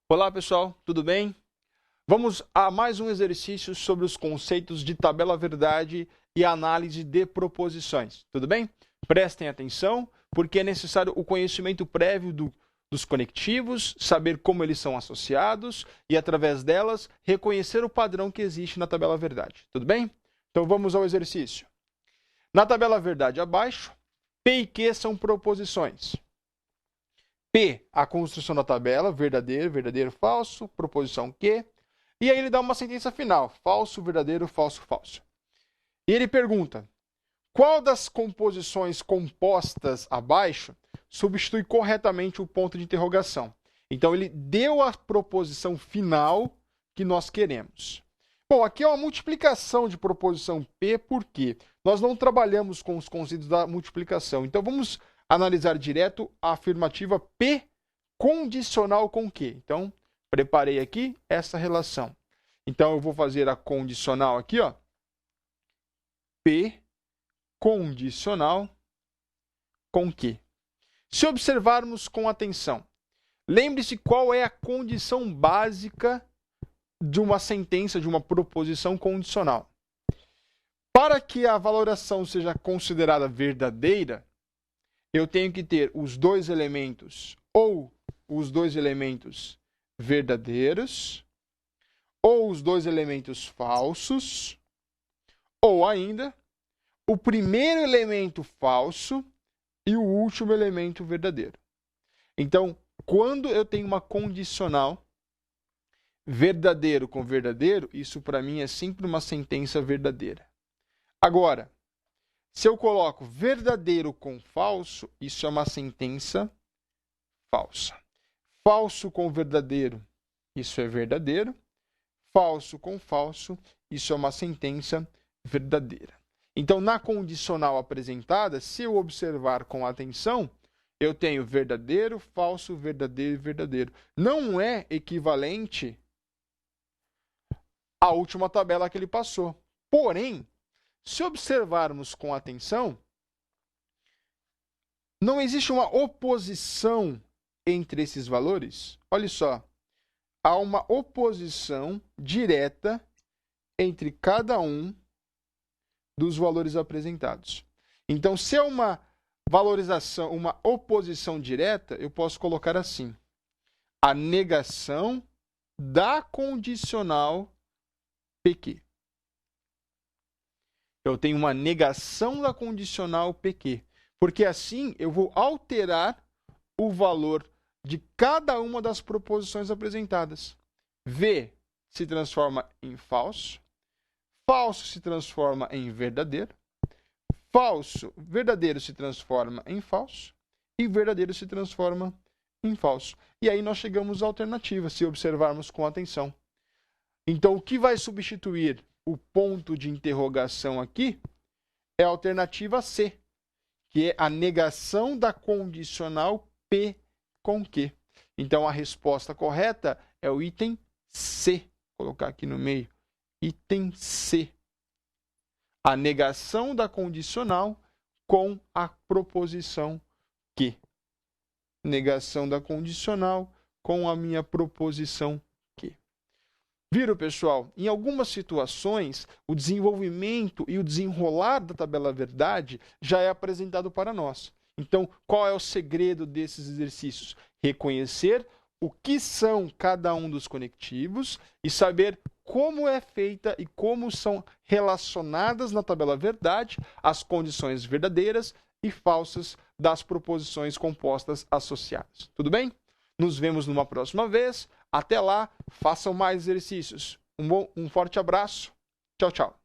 Olá pessoal, tudo bem? Vamos a mais um exercício sobre os conceitos de tabela-verdade e análise de proposições, tudo bem? Prestem atenção, porque é necessário o conhecimento prévio dos conectivos, saber como eles são associados e, através delas, reconhecer o padrão que existe na tabela-verdade, tudo bem? Então vamos ao exercício. Na tabela-verdade abaixo, P e Q são proposições. P, a construção da tabela, verdadeiro, verdadeiro, falso, proposição Q. E aí ele dá uma sentença final, falso, verdadeiro, falso, falso. E ele pergunta, qual das composições compostas abaixo substitui corretamente o ponto de interrogação? Então ele deu a proposição final que nós queremos. Bom, aqui é uma multiplicação de proposição P, por quê? Nós não trabalhamos com os conceitos da multiplicação. Então vamos analisar direto a afirmativa P condicional com Q. Então, preparei aqui essa relação. Então, eu vou fazer a condicional aqui, ó. P condicional com Q. Se observarmos com atenção, lembre-se qual é a condição básica de uma sentença, de uma proposição condicional. Para que a valoração seja considerada verdadeira, eu tenho que ter os dois elementos, ou os dois elementos verdadeiros, ou os dois elementos falsos, ou ainda o primeiro elemento falso e o último elemento verdadeiro. Então, quando eu tenho uma condicional verdadeiro com verdadeiro, isso para mim é sempre uma sentença verdadeira. Agora, se eu coloco verdadeiro com falso, isso é uma sentença falsa. Falso com verdadeiro, isso é verdadeiro. Falso com falso, isso é uma sentença verdadeira. Então, na condicional apresentada, se eu observar com atenção, eu tenho verdadeiro, falso, verdadeiro e verdadeiro. Não é equivalente à última tabela que ele passou. Porém, se observarmos com atenção, não existe uma oposição entre esses valores. Olha só, há uma oposição direta entre cada um dos valores apresentados. Então, se é uma valorização, uma oposição direta, eu posso colocar assim: a negação da condicional PQ. Eu tenho uma negação da condicional PQ, porque assim eu vou alterar o valor de cada uma das proposições apresentadas. V se transforma em falso, falso se transforma em verdadeiro, verdadeiro se transforma em falso e verdadeiro se transforma em falso. E aí nós chegamos à alternativa, se observarmos com atenção. Então, o que vai substituir o ponto de interrogação aqui é a alternativa C, que é a negação da condicional P com Q. Então, a resposta correta é o item C. Vou colocar aqui no meio. Item C. A negação da condicional com a proposição Q. Negação da condicional com a minha proposição Q. Viram, pessoal? Em algumas situações, o desenvolvimento e o desenrolar da tabela-verdade já é apresentado para nós. Então, qual é o segredo desses exercícios? Reconhecer o que são cada um dos conectivos e saber como é feita e como são relacionadas na tabela-verdade as condições verdadeiras e falsas das proposições compostas associadas. Tudo bem? Nos vemos numa próxima vez. Até lá, façam mais exercícios. Um forte abraço. Tchau, tchau.